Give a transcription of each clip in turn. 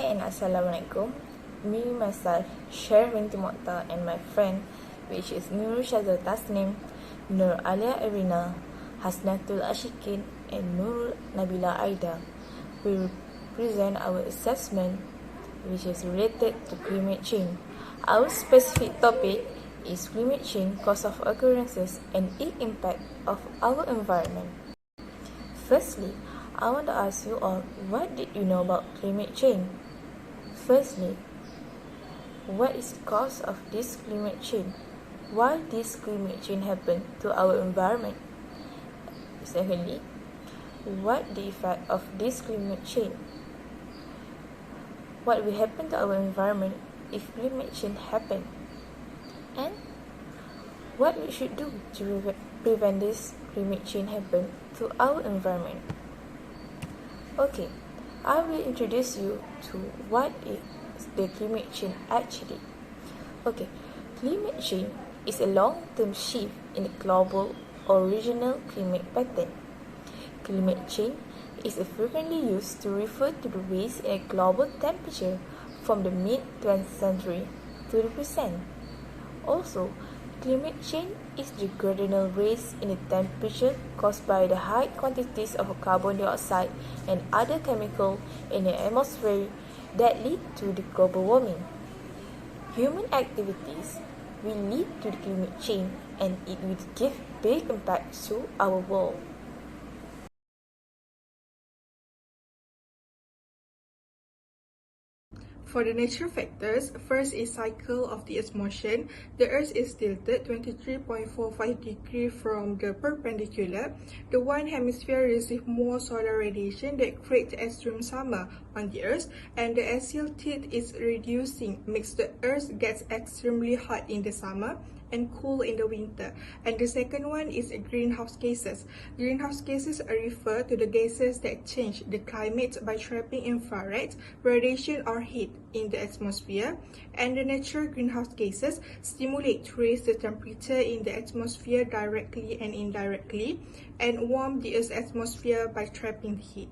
and Assalamualaikum. Me, myself, BINTI MOKHTAR, and my friend, which is NURUL TASNIM, Alia Erina, HASNATUL ASYIQIN, and NURUL NABILA AIDA, will present our assessment, which is related to climate change. Our specific topic is climate change, cause of occurrences, and its impact of our environment. Firstly, I want to ask you all, what did you know about climate change? Firstly, what is the cause of this climate change? Why this climate change happen to our environment? Secondly, what the effect of this climate change? What will happen to our environment if climate change happen? And what we should do to prevent this climate change happen to our environment? Okay, I will introduce you to what is the climate change actually. Okay, climate change is a long-term shift in the global or regional climate pattern. Climate change is frequently used to refer to the rise in a global temperature from the mid-20th century to the present. Also, climate change is the gradual rise in the temperature caused by the high quantities of carbon dioxide and other chemicals in the atmosphere that lead to the global warming. Human activities will lead to the climate change, and it will give big impact to our world. For the natural factors, first is cycle of the Earth's motion. The Earth is tilted 23.45 degrees from the perpendicular. The one hemisphere receives more solar radiation that creates extreme summer on the Earth, and the axial tilt is reducing, makes the Earth gets extremely hot in the summer and cool in the winter. And the second one is greenhouse gases. Greenhouse gases refer to the gases that change the climate by trapping infrared radiation or heat in the atmosphere, and the natural greenhouse gases stimulate to raise the temperature in the atmosphere directly and indirectly, and warm the Earth's atmosphere by trapping the heat.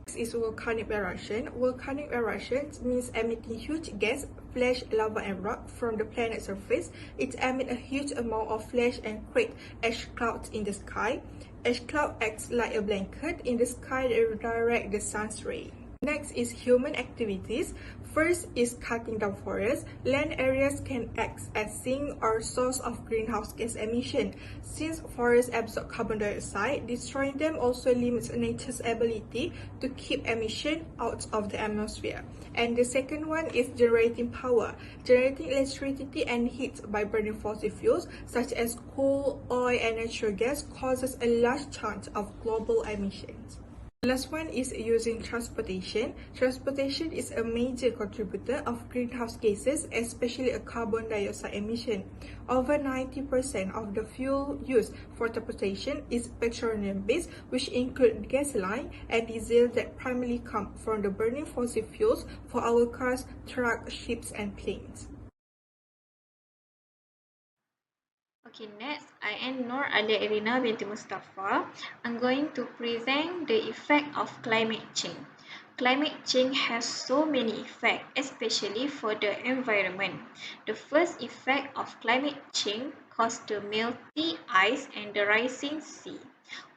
Next is volcanic eruption. Volcanic eruption means emitting huge gas, flash, lava, and rock from the planet's surface. It emits a huge amount of flash and creates ash clouds in the sky. Ash cloud acts like a blanket in the sky that direct the sun's ray. Next is human activities. First is cutting down forests. Land areas can act as sink or source of greenhouse gas emission. Since forests absorb carbon dioxide, destroying them also limits nature's ability to keep emission out of the atmosphere. And the second one is generating power. Generating electricity and heat by burning fossil fuels such as coal, oil, and natural gas causes a large chunk of global emissions. The last one is using transportation. Transportation is a major contributor of greenhouse gases, especially a carbon dioxide emission. Over 90% of the fuel used for transportation is petroleum-based, which include gasoline and diesel that primarily come from the burning fossil fuels for our cars, trucks, ships, and planes. Okay, next, I am Noor Erina binti MUSTAFFA. I'm going to present the effect of climate change. Climate change has so many effects, especially for the environment. The first effect of climate change caused the melting ice and the rising sea.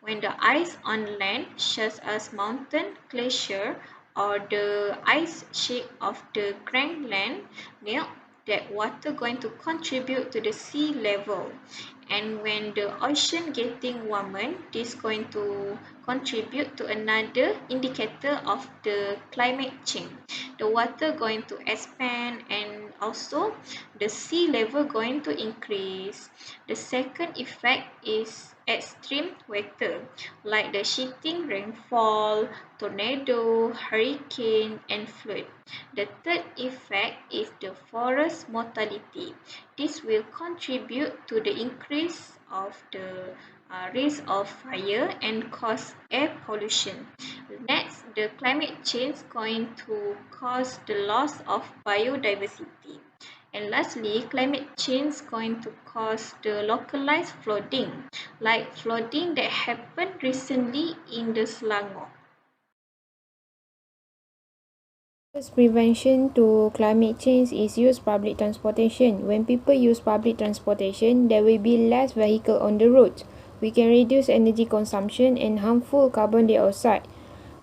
When the ice on land, such as mountain glacier or the ice sheet of the Greenland, melt, that water going to contribute to the sea level, and when the ocean getting warmer, this going to contribute to another indicator of the climate change. The water going to expand, and also the sea level going to increase. The second effect is extreme weather, like the shifting rainfall, tornado, hurricane, and flood. The third effect is the forest mortality. This will contribute to the increase of the risk of fire and cause air pollution. Next, the climate change is going to cause the loss of biodiversity. And lastly, climate change is going to cause the localized flooding, like flooding that happened recently in the Selangor. First prevention to climate change is use public transportation. When people use public transportation, there will be less vehicle on the road. We can reduce energy consumption and harmful carbon dioxide.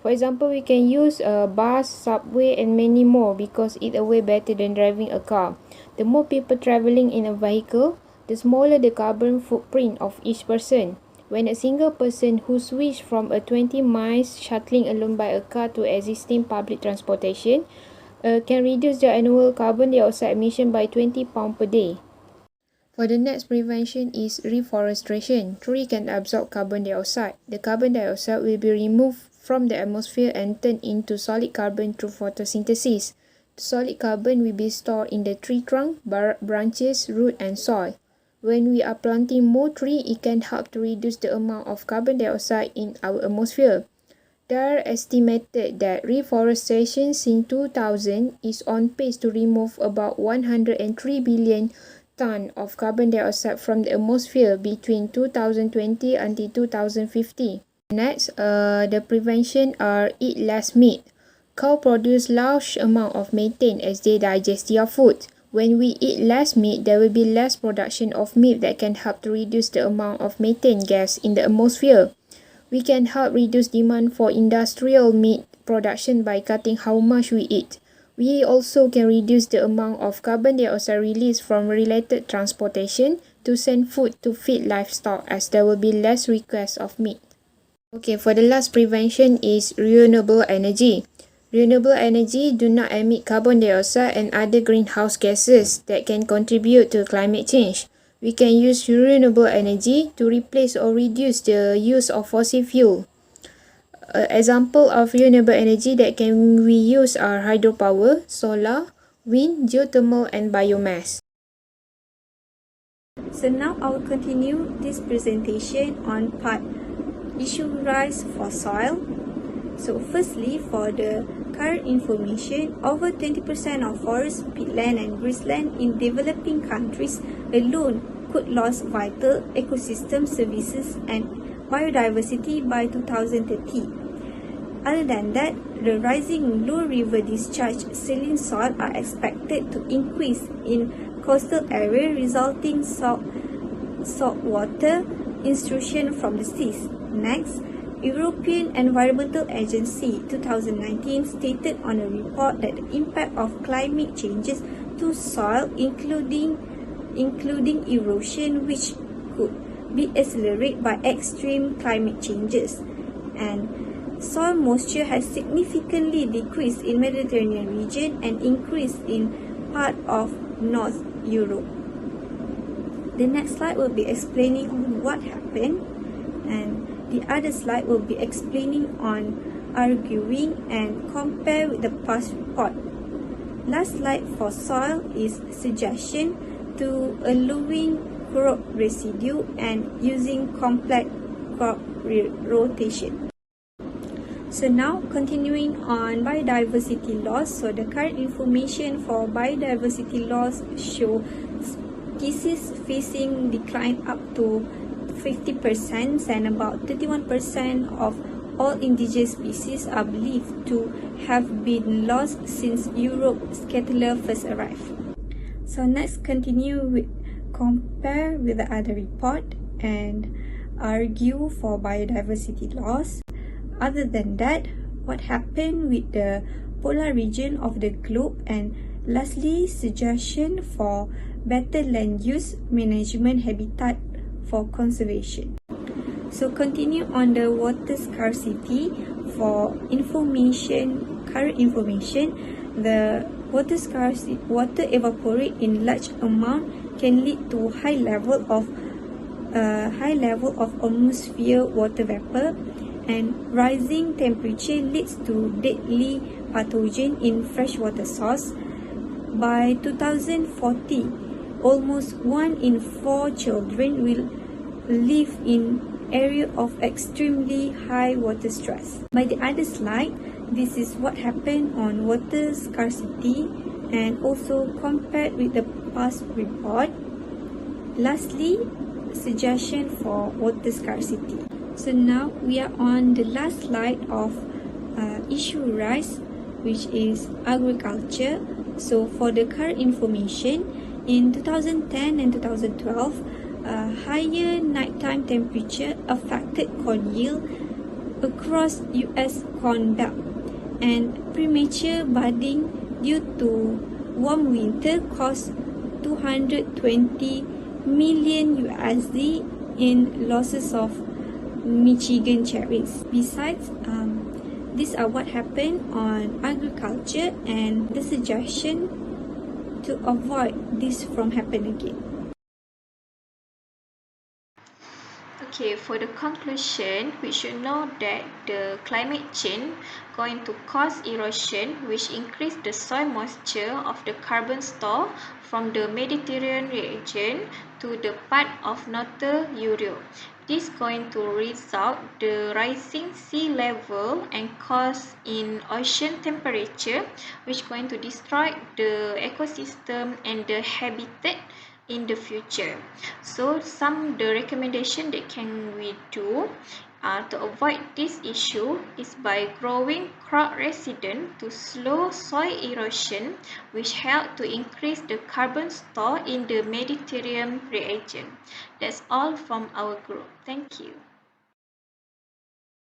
For example, we can use a bus, subway and many more because it's a way better than driving a car. The more people traveling in a vehicle, the smaller the carbon footprint of each person. When a single person who switched from a 20 miles shuttling alone by a car to existing public transportation can reduce their annual carbon dioxide emission by 20 pounds per day. For the next prevention is reforestation. Tree can absorb carbon dioxide. The carbon dioxide will be removed from the atmosphere and turned into solid carbon through photosynthesis. The solid carbon will be stored in the tree trunk, branches, root and soil. When we are planting more trees, it can help to reduce the amount of carbon dioxide in our atmosphere. There are estimated that reforestation since 2000 is on pace to remove about 103 billion tons of carbon dioxide from the atmosphere between 2020 until 2050. Next, the prevention are eat less meat. Cows produce large amount of methane as they digest their food. When we eat less meat, there will be less production of meat that can help to reduce the amount of methane gas in the atmosphere. We can help reduce demand for industrial meat production by cutting how much we eat. We also can reduce the amount of carbon dioxide released from related transportation to send food to feed livestock as there will be less requests of meat. Okay, for the last prevention is renewable energy. Renewable energy do not emit carbon dioxide and other greenhouse gases that can contribute to climate change. We can use renewable energy to replace or reduce the use of fossil fuel. Example of renewable energy that can we use are hydropower, solar, wind, geothermal and biomass. So now I will continue this presentation on part issue rise for soil. So firstly, for the current information, over 20% of forest, peatland and grassland in developing countries alone could lose vital ecosystem services and biodiversity by 2030. Other than that, the rising Noor River discharge saline soil are expected to increase in coastal area, resulting salt water intrusion from the seas. Next, European Environmental Agency 2019 stated on a report that the impact of climate changes to soil, including erosion, which could be accelerated by extreme climate changes, and soil moisture has significantly decreased in Mediterranean region and increased in part of North Europe. The next slide will be explaining on what happened, and the other slide will be explaining on arguing and compare with the past report. Last slide for soil is suggestion to allowing crop residue and using complex crop rotation. So now continuing on biodiversity loss. So the current information for biodiversity loss show species facing decline up to 50% and about 31% of all indigenous species are believed to have been lost since Europe scattler first arrived. So next continue with compare with the other report and argue for biodiversity loss. Other than that, what happened with the polar region of the globe, and lastly suggestion for better land use management habitat for conservation. So continue on the water scarcity. For information, current information, the water scarcity, water evaporate in large amount can lead to high level of atmosphere water vapor, and rising temperature leads to deadly pathogen in freshwater source. By 2040, almost 1 in 4 children will live in area of extremely high water stress. By the other slide, this is what happened on water scarcity and also compared with the past report. Lastly, suggestion for water scarcity. So now we are on the last slide of issue rise. which is agriculture. So for the current information, in 2010 and 2012, higher nighttime temperature affected corn yield across US corn belt, and premature budding due to warm winter cost 220 million USD in losses of Michigan cherries. Besides, these are what happened on agriculture and the suggestion to avoid this from happening again. Okay, for the conclusion, we should know that the climate change going to cause erosion, which increase the soil moisture of the carbon store from the Mediterranean region to the part of northern Europe. This going to result the rising sea level and cause in ocean temperature, which going to destroy the ecosystem and the habitat in the future. So the recommendation that can we do to avoid this issue is by growing crop resident to slow soil erosion, which help to increase the carbon store in the Mediterranean region. That's all from our group. Thank you.